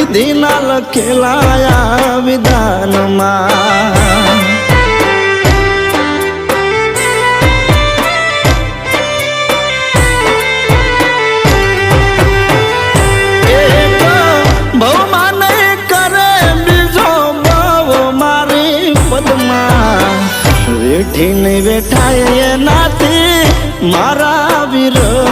વિધિના લખેલાયા વિધાનમાં એક ભવમાં નહીં કરે બીજો ભવ મારી પદમાં વેઠી નહીં વેઠાય એનાથી મારા વિરહ